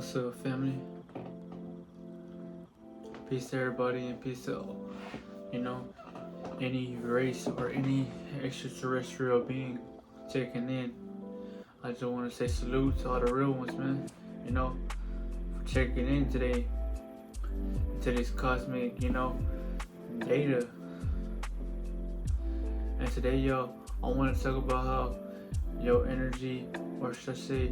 What's up, family? Peace to everybody and peace to, you know, any race or any extraterrestrial being checking in. I just want to say salute to all the real ones, man. You know, for checking in today into this cosmic, data. And today, y'all, I want to talk about how your energy, or should I say,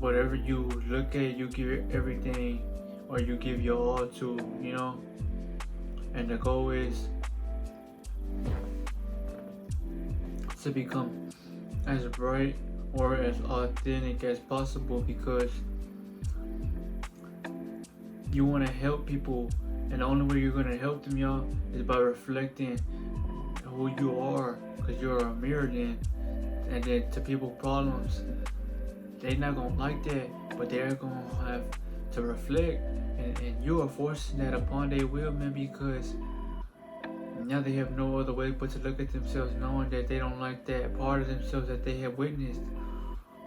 whatever you look at, you give it everything, or you give your all to. And the goal is to become as bright or as authentic as possible, because you want to help people, and the only way you're going to help them, y'all, is by reflecting who you are, because you're a mirror then. And then to people's problems, they're not going to like that, but they're going to have to reflect, and you are forcing that upon their will, man, because now they have no other way but to look at themselves, knowing that they don't like that part of themselves that they have witnessed,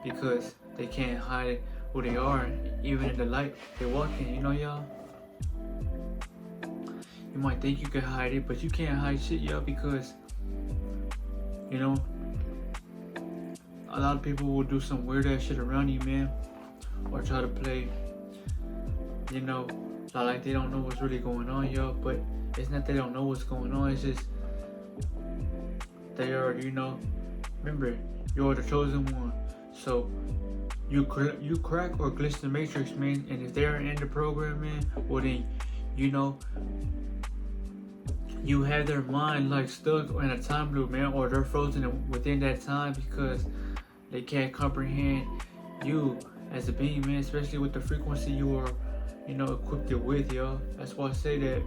because they can't hide who they are, even in the light they walk in. Y'all, you might think you can hide it, but you can't hide shit, y'all, because a lot of people will do some weird ass shit around you, man, or try to play, like they don't know what's really going on, y'all. But it's not they don't know what's going on, it's just they are, remember, you're the chosen one. So you crack or glitch the matrix, man, and if they're in the program, man, well then, you have their mind like stuck in a time loop, man, or they're frozen within that time, because they can't comprehend you as a being, man, especially with the frequency you are, equipped with, y'all. That's why I say that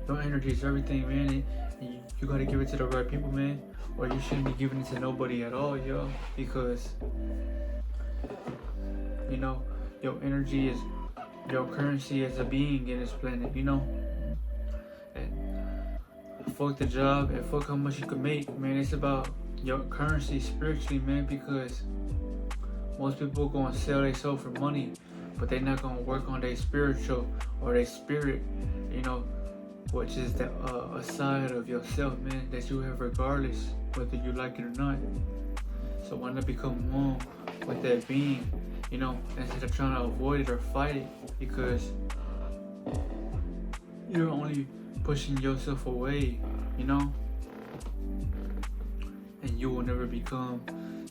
your energy is everything, man, and you gotta give it to the right people, man, or you shouldn't be giving it to nobody at all, y'all, because, your energy is your currency as a being in this planet, and fuck the job and fuck how much you can make, man. It's about your currency spiritually, man, because most people gonna sell their soul for money, but they're not gonna work on their spiritual or their spirit, which is a side of yourself, man, that you have regardless whether you like it or not. So why not become one with that being, instead of trying to avoid it or fight it, because you're only pushing yourself away, and you will never become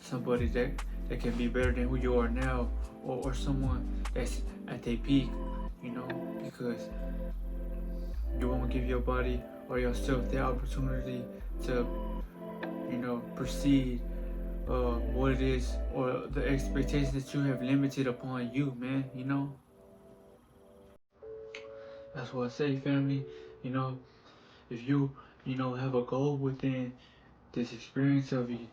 somebody that can be better than who you are now, or someone that's at their peak, because you won't give your body or yourself the opportunity to, proceed what it is, or the expectations that you have limited upon you, man, That's what I say, family. If you, have a goal within this experience of you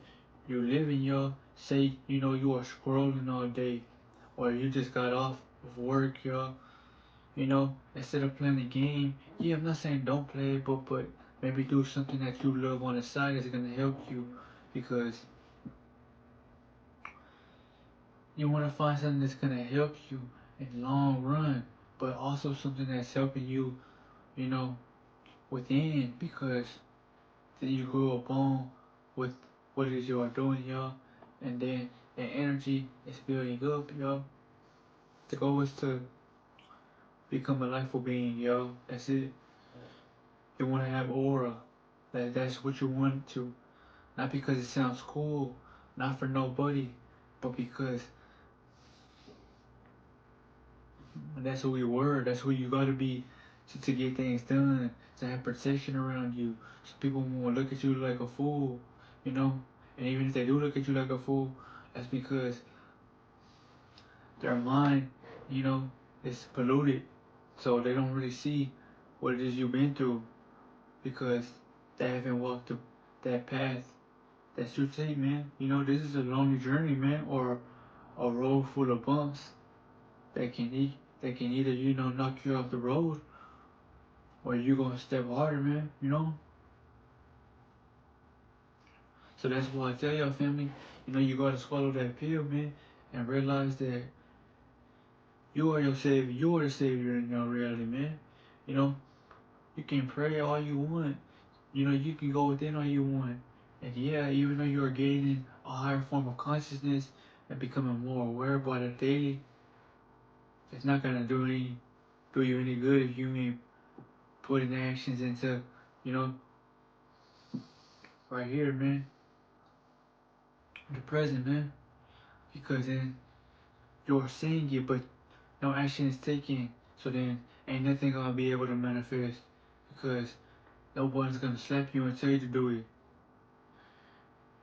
living, y'all, say, you are scrolling all day, or you just got off of work, y'all, instead of playing the game, yeah, I'm not saying don't play it, but maybe do something that you love on the side that's gonna help you, because you want to find something that's gonna help you in the long run, but also something that's helping you, you know, within, because then you grow upon with what it is you are doing, y'all, and then the energy is building up, y'all. The goal is to become a lifeful being, y'all. That's it. You want to have aura. That's what you want to. Not because it sounds cool, not for nobody, but because that's who we were. That's who you gotta be to get things done. To have protection around you, so people won't look at you like a fool, And even if they do look at you like a fool, that's because their mind, is polluted, so they don't really see what it is you've been through, because they haven't walked that path that you take, man. This is a lonely journey, man, or a road full of bumps that can either, knock you off the road, or you gonna step harder, man. So that's why I tell y'all, family, you gotta swallow that pill, man, and realize that you are your savior. You are the savior in your reality, man. You know, you can pray all you want. You know, you can go within all you want. And yeah, even though you are gaining a higher form of consciousness and becoming more aware about it daily, it's not gonna do you any good if you ain't putting actions into, you know, right here, man, the present, man. Because then you're saying it, but no action is taken. So then ain't nothing gonna be able to manifest because no one's gonna slap you and tell you to do it.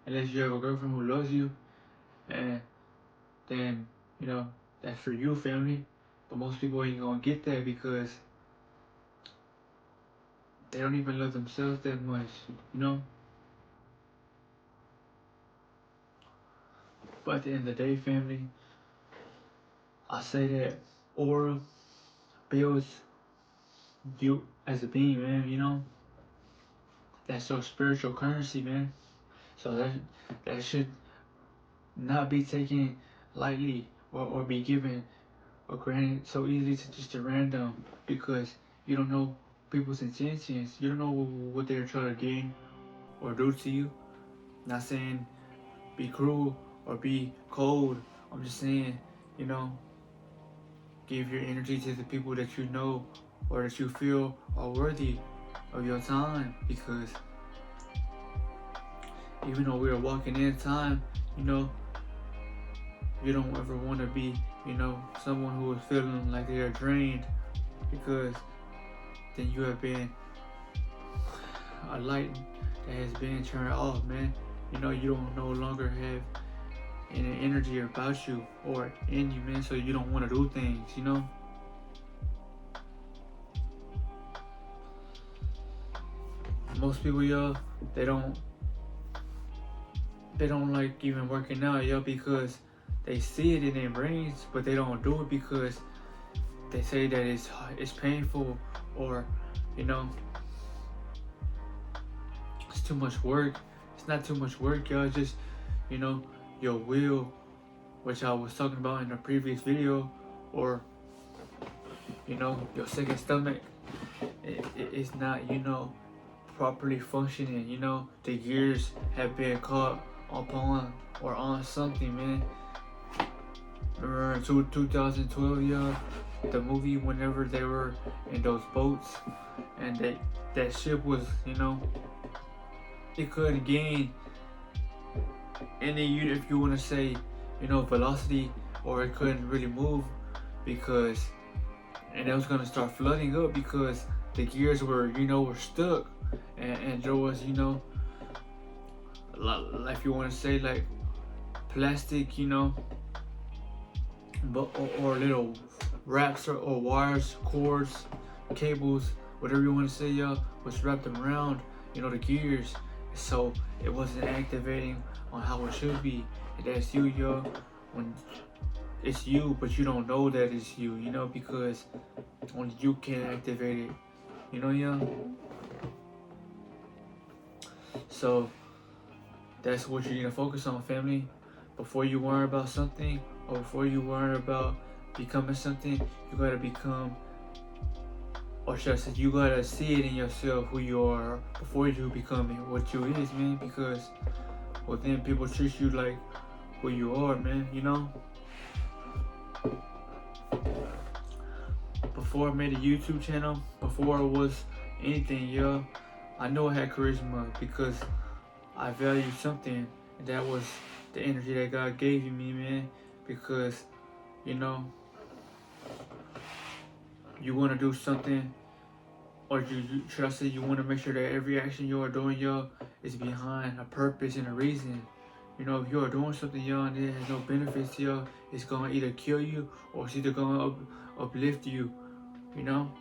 Unless you have a girlfriend who loves you, and then, you know, that's for you, family. But most people ain't gonna get that because they don't even love themselves that much, you know? But at the end of the day, family, I say that aura builds you as a being, man, you know? That's your spiritual currency, man. So that should not be taken lightly or be given or granted so easily to just a random because you don't know people's intentions. You don't know what they're trying to gain or do to you. Not saying be cruel or be cold. I'm just saying, you know, give your energy to the people that you know or that you feel are worthy of your time because even though we are walking in time, you know, you don't ever want to be, you know, someone who is feeling like they are drained because then you have been a light that has been turned off, man. You know, you don't no longer have any energy about you or in you, man, so you don't want to do things, you know? Most people, yo, they don't like even working out, yo, because they see it in their brains, but they don't do it because they say that it's painful or, you know, it's too much work. It's not too much work, y'all. Just, you know, your will, which I was talking about in the previous video, or, you know, your second stomach. It's not, you know, properly functioning. You know, the gears have been caught upon or on something, man. Remember in 2012, y'all, the movie whenever they were in those boats and that ship was, you know, it couldn't gain any, if you want to say, you know, velocity, or it couldn't really move because, and it was gonna start flooding up because the gears were, you know, were stuck, and there was, you know, like if you want to say like plastic, you know, but or little wraps or wires, cords, cables, whatever you want to say, y'all, was wrapped around, you know, the gears, so it wasn't activating on how it should be. And that's you, yo, when it's you, but you don't know that it's you, you know, because only you can activate it, you know, yo. So that's what you need to focus on, family. Before you worry about something, or before you worry about becoming something, you gotta become, or should I say, you gotta see it in yourself who you are before you become it, what you is, man. Because, well, then people treat you like who you are, man. You know. Before I made a YouTube channel, before it was anything, yo, I know I had charisma because I valued something, and that was the energy that God gave me, man. Because, you know, you want to do something, or should I say, you want to make sure that every action you are doing, yo, is behind a purpose and a reason. You know, if you are doing something, yo, and it has no benefits, yo, it's gonna either kill you or it's either gonna uplift you. You know.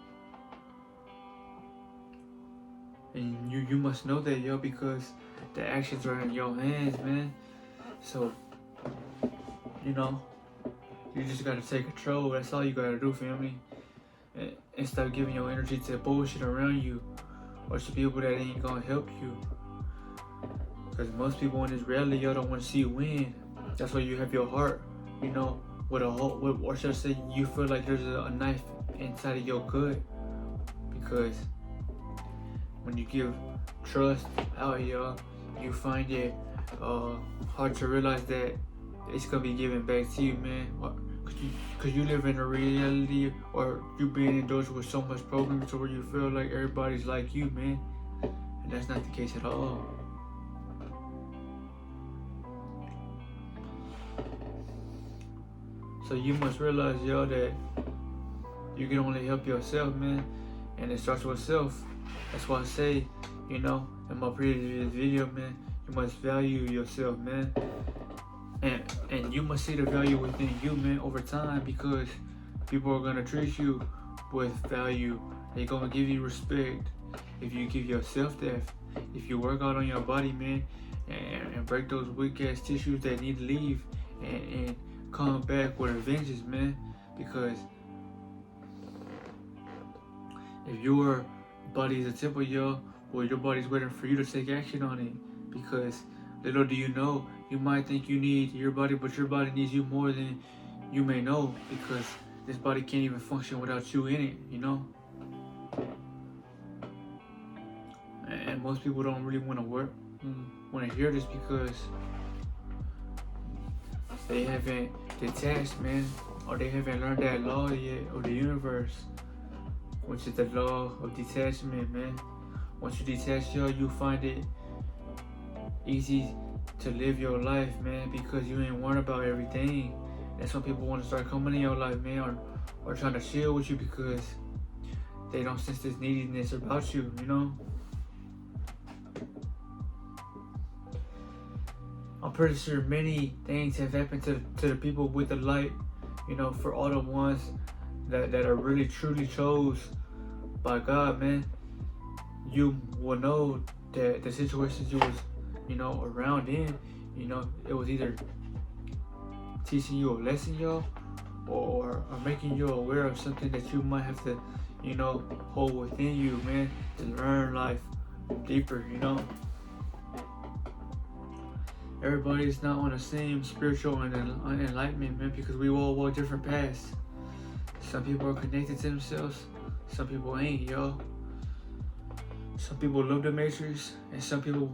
And you must know that, yo, because the actions are in your hands, man. So, you know, you just gotta take control. That's all you gotta do, family. And stop giving your energy to bullshit around you or to people that ain't gonna help you. Because most people in this reality, y'all don't want to see you win. That's why you have your heart. you know, with a hole, or should I say, you feel like there's a knife inside of your gut, because when you give trust out here, you find it hard to realize that it's gonna be given back to you, man. Cause you live in a reality, or you being indulged with so much programming to where you feel like everybody's like you, man. And that's not the case at all. So you must realize, yo, that you can only help yourself, man. And it starts with self. That's why I say, you know, in my previous video, man, you must value yourself, man. And you must see the value within you, man, over time, because people are gonna treat you with value. They're gonna give you respect if you give yourself that. If you work out on your body, man, and break those weak ass tissues that need to leave, and come back with a vengeance, man. Because if your body is a temple, yo, well, your body's waiting for you to take action on it. Because little do you know, you might think you need your body, but your body needs you more than you may know, because this body can't even function without you in it, you know? And most people don't really want to hear this, because they haven't detached, man, or they haven't learned that law yet of the universe, which is the law of detachment, man. Once you detach, yo, you find it easy to live your life, man, because you ain't worried about everything. That's when people want to start coming in your life, man, or trying to chill with you, because they don't sense this neediness about you, you know? I'm pretty sure many things have happened to the people with the light, you know, for all the ones that are really truly chose by God, man. You will know that the situations you was, you know, around in, you know, it was either teaching you a lesson, yo, or making you aware of something that you might have to, you know, hold within you, man, to learn life deeper, you know. Everybody's not on the same spiritual enlightenment, man, because we all walk different paths. Some people are connected to themselves, some people ain't, yo. Some people love the Matrix, and some people,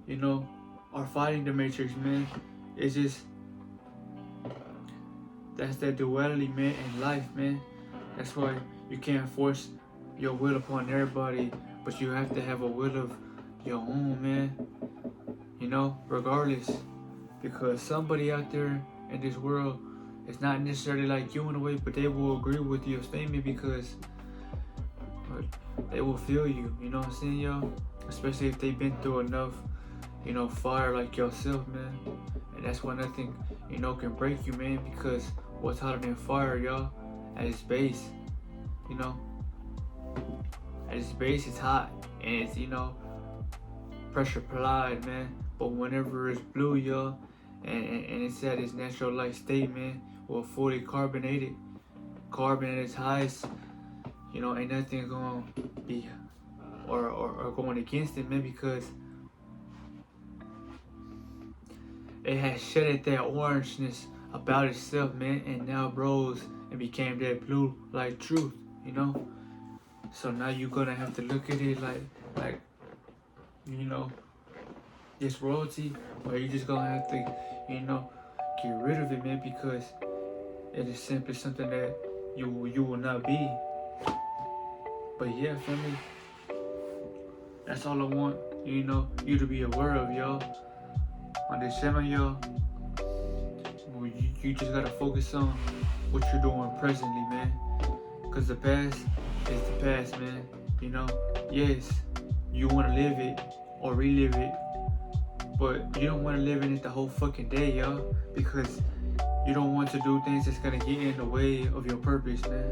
you know, are fighting the Matrix, man. It's just, that's that duality, man, in life, man. That's why you can't force your will upon everybody, but you have to have a will of your own, man. You know, regardless, because somebody out there in this world is not necessarily like you in a way, but they will agree with your statement, because they will feel you, you know what I'm saying, y'all? Especially if they've been through enough, you know, fire like yourself, man. And that's why nothing, you know, can break you, man, because what's hotter than fire, y'all? At its base, you know? At its base, it's hot, and it's, you know, pressure applied, man. But whenever it's blue, y'all, and it's at its natural light state, man, or fully carbonated, carbon at its highest, you know, ain't nothing gonna be or going against it, man, because it has shedded that orangeness about itself, man, and now rose and became that blue like truth, you know. So now you're gonna have to look at it like you know, this royalty, or you just gonna have to, you know, get rid of it, man, because it is simply something that you will not be. But yeah, family, that's all I want, you know, you to be aware of, y'all. On this channel, y'all, you just gotta focus on what you're doing presently, man. Cause the past is the past, man. You know, yes, you wanna live it or relive it, but you don't wanna live in it the whole fucking day, y'all. Because you don't want to do things that's gonna get in the way of your purpose, man.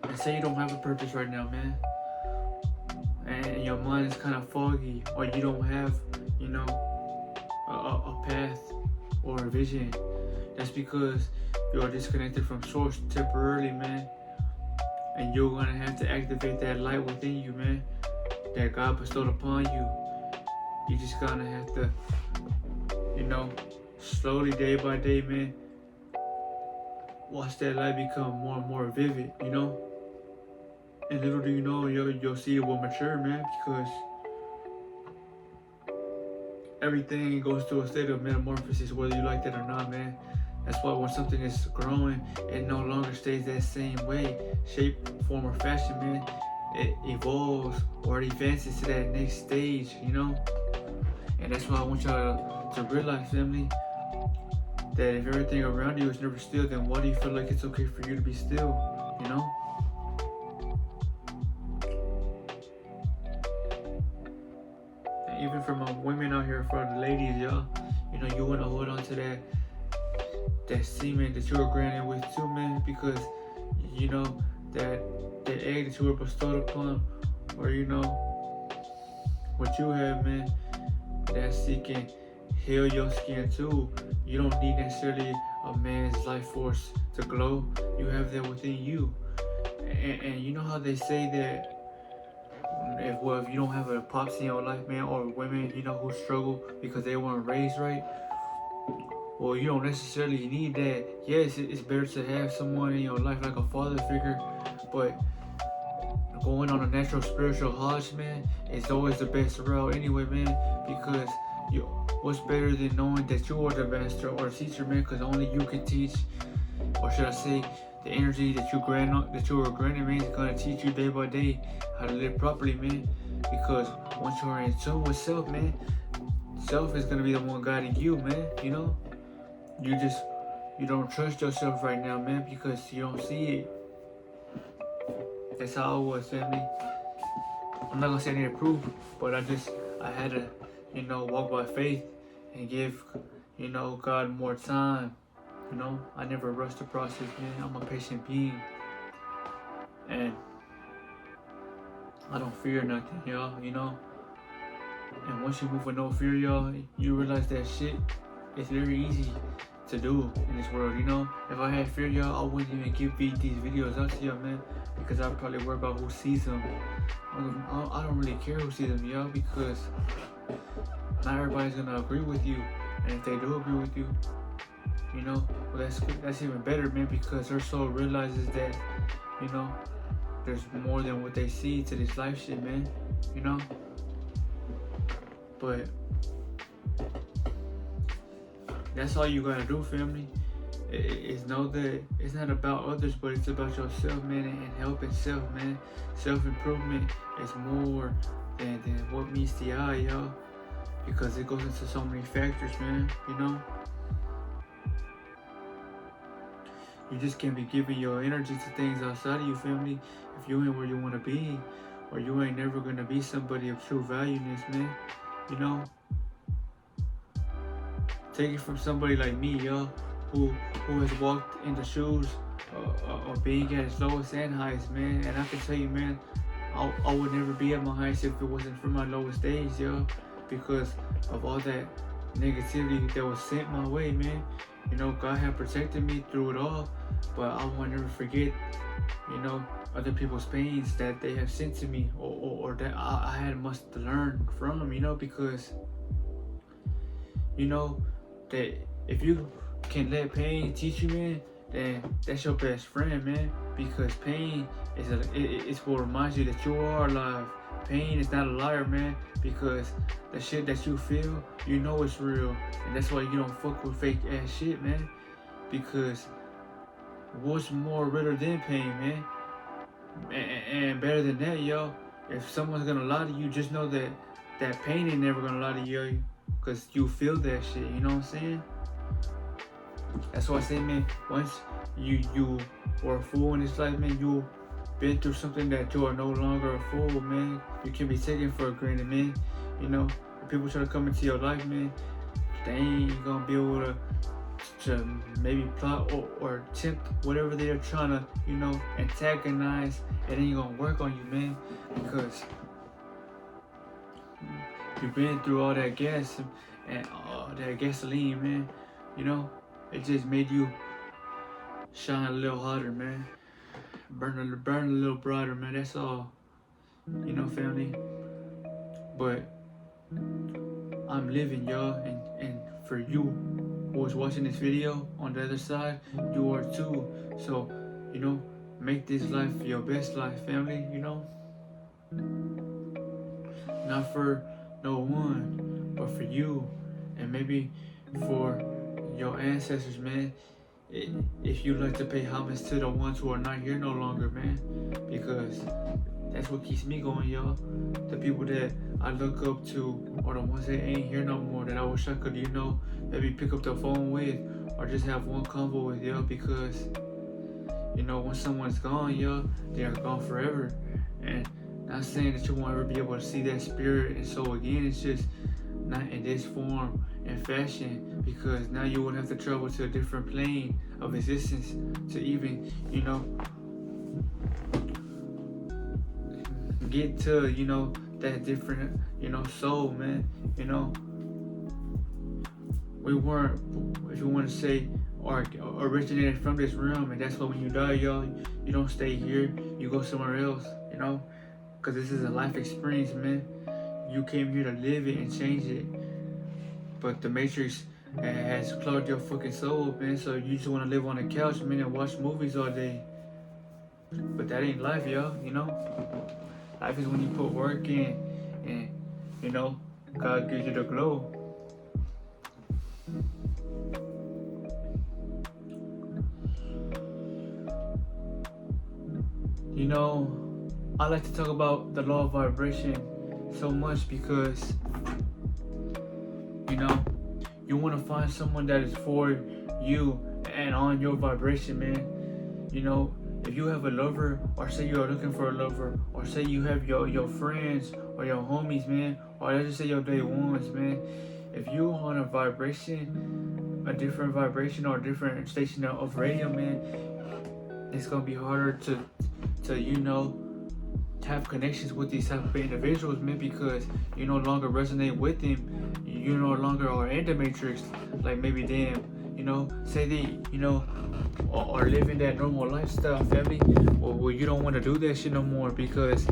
And say you don't have a purpose right now, man, and your mind is kind of foggy, or you don't have, you know, a path or a vision. That's because you're disconnected from source temporarily, man. And you're gonna have to activate that light within you, man, that God bestowed upon you. You just gonna have to, you know, slowly, day by day, man, watch that light become more and more vivid, you know? And little do you know, you'll see it will mature, man, because everything goes through a state of metamorphosis, whether you like that or not, man. That's why when something is growing, it no longer stays that same way, shape, form, or fashion, man. It evolves or it advances to that next stage, you know? And that's why I want y'all to realize, family, that if everything around you is never still, then why do you feel like it's okay for you to be still, you know? And even for my women out here, for the ladies, y'all, you know, you want to hold on to that semen that you were granted with too, man, because you know that egg that you were bestowed upon, or you know what you have, man, that seed can heal your skin too. You don't need necessarily a man's life force to glow. You have that within you, and you know how they say that if you don't have a pops in your life, man, or women, you know, who struggle because they weren't raised right. Well, you don't necessarily need that. Yes, it's better to have someone in your life like a father figure, but going on a natural spiritual Hajj, man, is always the best route anyway, man, because what's better than knowing that you are the master or teacher, man, because only you can teach, or should I say, the energy that you were granted, man, is going to teach you day by day how to live properly, man, because once you are in tune with self, man, self is going to be the one guiding you, man, you know? You don't trust yourself right now, man, because you don't see it. That's how I was, family. I'm not gonna say I need proof, but I had to, you know, walk by faith and give, you know, God more time. You know, I never rush the process, man. I'm a patient being, and I don't fear nothing, y'all. You know, and once you move with no fear, y'all, you realize that shit is very easy to do in this world, you know? If I had fear, y'all, I wouldn't even give these videos out to y'all, man, because I'd probably worry about who sees them. I don't really care who sees them, y'all, because not everybody's gonna agree with you, and if they do agree with you, you know, well, that's even better, man, because their soul realizes that, you know, there's more than what they see to this life shit, man, you know? But that's all you gotta do, family. Is know that it's not about others, but it's about yourself, man, and helping self, man. Self-improvement is more than what meets the eye, y'all, because it goes into so many factors, man, you know? You just can't be giving your energy to things outside of you, family, if you ain't where you want to be, or you ain't never gonna be somebody of true value in this, man, you know? Take it from somebody like me, y'all, who has walked in the shoes of being at its lowest and highest, man. And I can tell you, man, I would never be at my highest if it wasn't for my lowest days, y'all, because of all that negativity that was sent my way, man. You know, God had protected me through it all, but I will never forget, you know, other people's pains that they have sent to me, or that I had much to learn from, you know, because, you know, that if you can let pain teach you, man, then that's your best friend, man, because pain it's what reminds you that you are alive. Pain is not a liar, man, because the shit that you feel, you know it's real, and that's why you don't fuck with fake ass shit, man, because what's more realer than pain, man, and better than that, yo, if someone's gonna lie to you, just know that pain ain't never gonna lie to you, because you feel that shit, you know what I'm saying? That's why I say, man, once you were a fool in this life, man, you been through something that you are no longer a fool, man. You can be taken for granted, man. You know, if people try to come into your life, man, they ain't gonna be able to maybe plot or tempt whatever they're trying to, you know, antagonize. It ain't gonna work on you, man, because you've been through all that gas and that gasoline, man. You know, it just made you shine a little hotter, man. Burn a little brighter, man. That's all. You know, family. But I'm living, y'all, and for you, who is watching this video on the other side, you are too. So, you know, make this life your best life, family, you know? Not for no one, but for you, and maybe for your ancestors, man. If you like to pay homage to the ones who are not here no longer, man, because that's what keeps me going, y'all. The people that I look up to, or the ones that ain't here no more, that I wish I could, you know, maybe pick up the phone with, or just have one convo with, y'all, because, you know, when someone's gone, y'all, they are gone forever. And not saying that you won't ever be able to see that spirit and soul again, it's just not in this form and fashion, because now you would have to travel to a different plane of existence to even, you know, get to, you know, that different, you know, soul, man. You know, we weren't, if you want to say, or originated from this realm, and that's why when you die, y'all, you don't stay here, you go somewhere else, you know, because this is a life experience, man. You came here to live it and change it, but the Matrix has clogged your fucking soul, man. So you just want to live on the couch, man, and watch movies all day. But that ain't life, y'all. You know, life is when you put work in, and you know, God gives you the glow. You know, I like to talk about the law of vibration so much because, you know, you want to find someone that is for you and on your vibration, man. You know, if you have a lover, or say you are looking for a lover, or say you have your friends or your homies, man, or let's just say your day ones, man. If you're on a vibration, a different vibration or a different station of radio, man, it's gonna be harder to you know, have connections with these type of individuals, man, because you no longer resonate with them. You no longer are in the matrix, like maybe them, you know, say they, you know, are living that normal lifestyle, family. Well, you don't want to do that shit no more because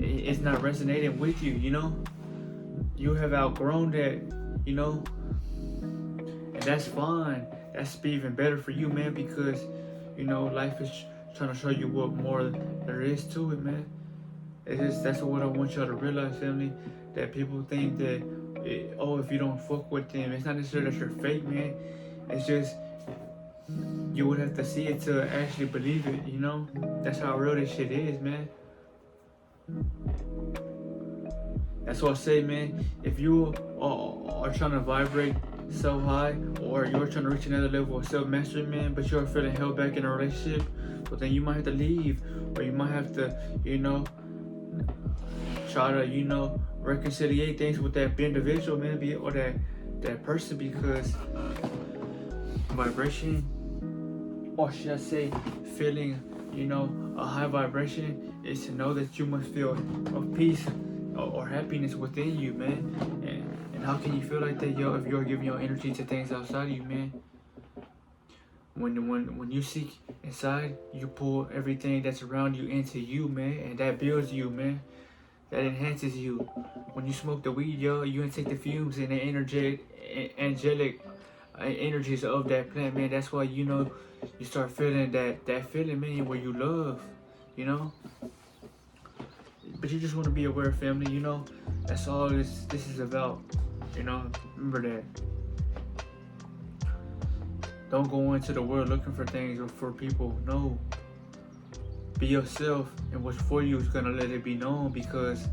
it's not resonating with you, you know. You have outgrown that, you know, and that's fine. That's even better for you, man, because, you know, life is trying to show you what more there is to it, man. It's just, that's what I want y'all to realize, family, that people think that, oh, if you don't fuck with them, it's not necessarily that you're fake, man. It's just, you would have to see it to actually believe it, you know? That's how real this shit is, man. That's what I say, man. If you are trying to vibrate so high, or you're trying to reach another level of self-mastery, man, but you're feeling held back in a relationship, well, then you might have to leave, or you might have to, you know, try to, you know, reconciliate things with that individual, man, or that person, because vibration, or should I say, feeling, you know, a high vibration is to know that you must feel of peace or happiness within you, man. And how can you feel like that, yo, if you're giving your energy to things outside of you, man? When you seek inside, you pull everything that's around you into you, man, and that builds you, man. That enhances you. When you smoke the weed, yo, you intake the fumes and the angelic energies of that plant, man. That's why, you know, you start feeling that feeling, man, where you love, you know. But you just want to be aware, family, you know. That's all this is about, you know. Remember that. Don't go into the world looking for things or for people. No. Be yourself, and what's for you is gonna let it be known, because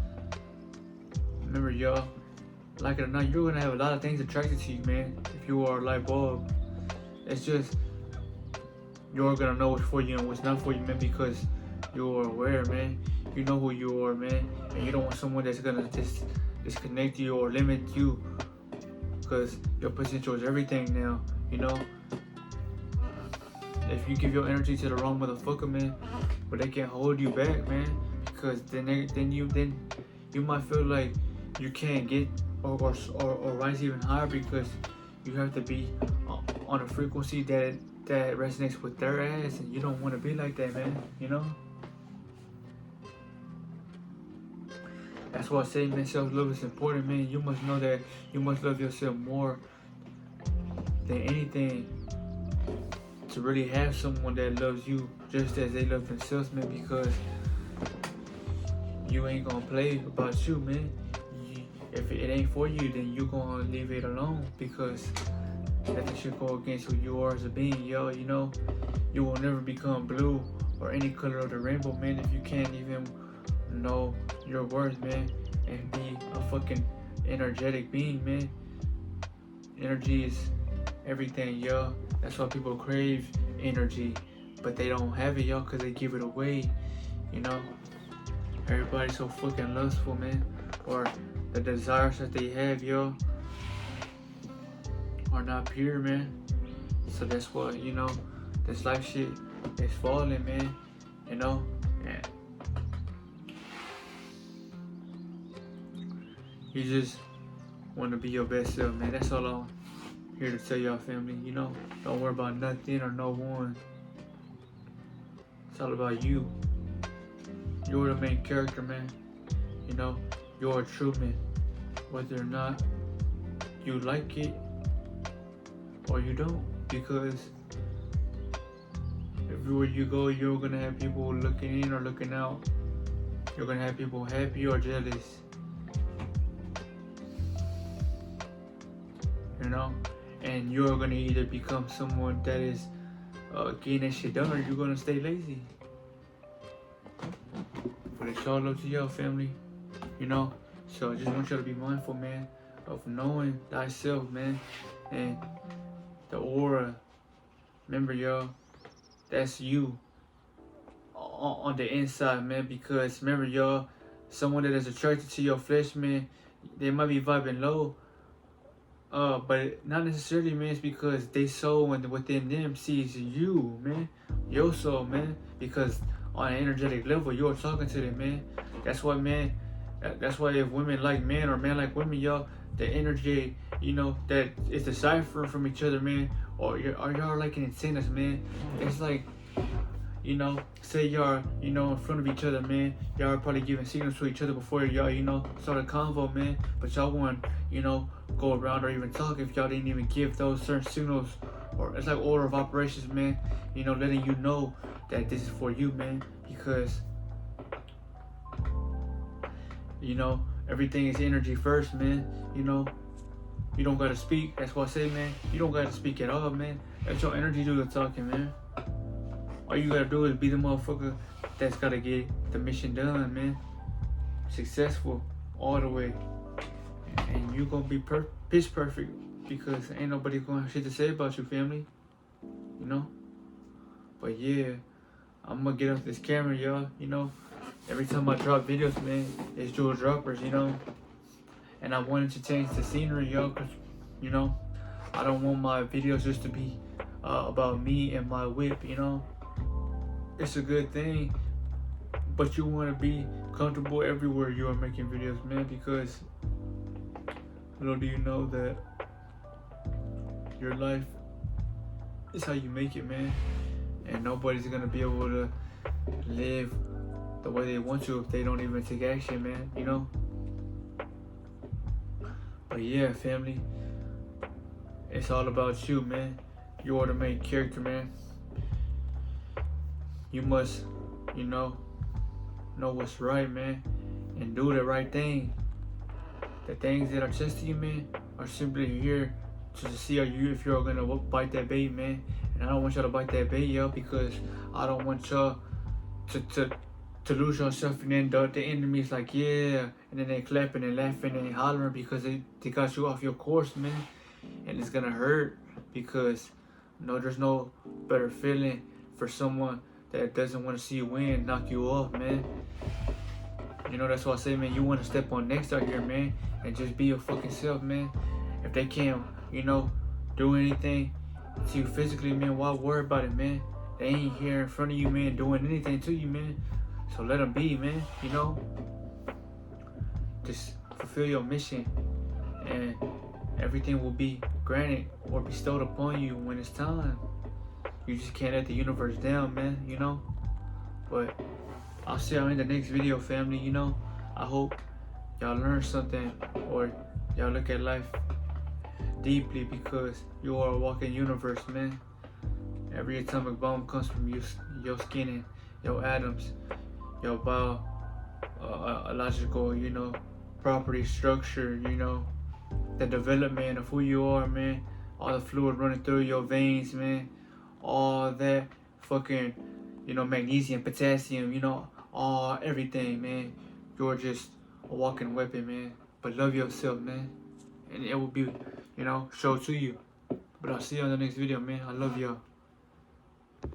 remember, y'all, like it or not, you're gonna have a lot of things attracted to you, man. If you are a light bulb, it's just you're gonna know what's for you and what's not for you, man, because you're aware, man. You know who you are, man, and you don't want someone that's gonna just disconnect you or limit you, because your potential is everything now, you know. If you give your energy to the wrong motherfucker, man, but they can hold you back, man, because then you might feel like you can't get or rise even higher, because you have to be on a frequency that resonates with their ass, and you don't want to be like that, man, you know. That's why I say, man, self-love is important, man. You must know that you must love yourself more than anything to really have someone that loves you just as they love themselves, man, because you ain't gonna play about you, man. If it ain't for you, then you gonna leave it alone because nothing should go against who you are as a being, yo. You know, you will never become blue or any color of the rainbow, man, if you can't even know your worth, man, and be a fucking energetic being, man. Energy is everything, yo. That's why people crave energy, but they don't have it, yo, because they give it away, you know. Everybody's so fucking lustful, man, or the desires that they have, yo, are not pure, man. So that's why, you know, this life shit is falling, man, you know. And you just want to be your best self, man. That's all I'm here to tell y'all, family. You know, don't worry about nothing or no one. It's all about you. You're the main character, man. You know, you're a true man. Whether or not you like it or you don't, because everywhere you go, you're gonna have people looking in or looking out. You're gonna have people happy or jealous. You know, and you're gonna either become someone that is getting that shit done, or you're gonna stay lazy. But it's all up to y'all, family. You know, so I just want y'all to be mindful, man, of knowing thyself, man, and the aura. Remember, y'all, that's you on the inside, man. Because remember, y'all, someone that is attracted to your flesh, man, they might be vibing low. But not necessarily, man. It's because they soul and within them sees you, man, your soul, man. Because on an energetic level, you're talking to them, man. That's why, man. That's why if women like men or men like women, y'all, the energy, you know, that is deciphering from each other, man. Or y'all like an antennas, man. It's like, you know, say y'all, you know, in front of each other, man. Y'all are probably giving signals to each other before y'all, you know, start a convo, man. But y'all won't, you know, go around or even talk if y'all didn't even give those certain signals. Or it's like order of operations, man. You know, letting you know that this is for you, man. Because, you know, everything is energy first, man. You know, you don't gotta speak. That's why I say, man, you don't gotta speak at all, man. Let your energy do the talking, man. All you gotta do is be the motherfucker that's gotta get the mission done, man. Successful all the way. And you gonna be pitch perfect because ain't nobody gonna have shit to say about you, family. You know? But yeah, I'm gonna get off this camera, y'all. You know? Every time I drop videos, man, it's jewel droppers, you know? And I wanted to change the scenery, y'all, because, you know, I don't want my videos just to be about me and my whip, you know? It's a good thing, but you want to be comfortable everywhere you are making videos, man, because little do you know that your life is how you make it, man, and nobody's gonna be able to live the way they want to if they don't even take action, man, you know? But yeah, family, it's all about you, man. You are the main character, man. You must, you know what's right, man, and do the right thing. The things that are testing you, man, are simply here to see if you're gonna bite that bait, man. And I don't want y'all to bite that bait, yo, because I don't want y'all to lose yourself, and then the enemy's like, yeah, and then they clapping and laughing and hollering because they got you off your course, man. And it's gonna hurt because, you know, there's no better feeling for someone that doesn't want to see you win, knock you off, man. You know, that's why I say, man, you want to step on next out here, man, and just be your fucking self, man. If they can't, you know, do anything to you physically, man, why worry about it, man? They ain't here in front of you, man, doing anything to you, man. So let them be, man, you know? Just fulfill your mission, and everything will be granted or bestowed upon you when it's time. You just can't let the universe down, man, you know? But I'll see y'all in the next video, family, you know? I hope y'all learn something or y'all look at life deeply because you are a walking universe, man. Every atomic bomb comes from you, your skin and your atoms, your biological, property structure, the development of who you are, man. All the fluid running through your veins, man. All that fucking, magnesium, potassium, all everything, man. You're just a walking weapon, man. But love yourself, man. And it will be, shown to you. But I'll see you on the next video, man. I love y'all.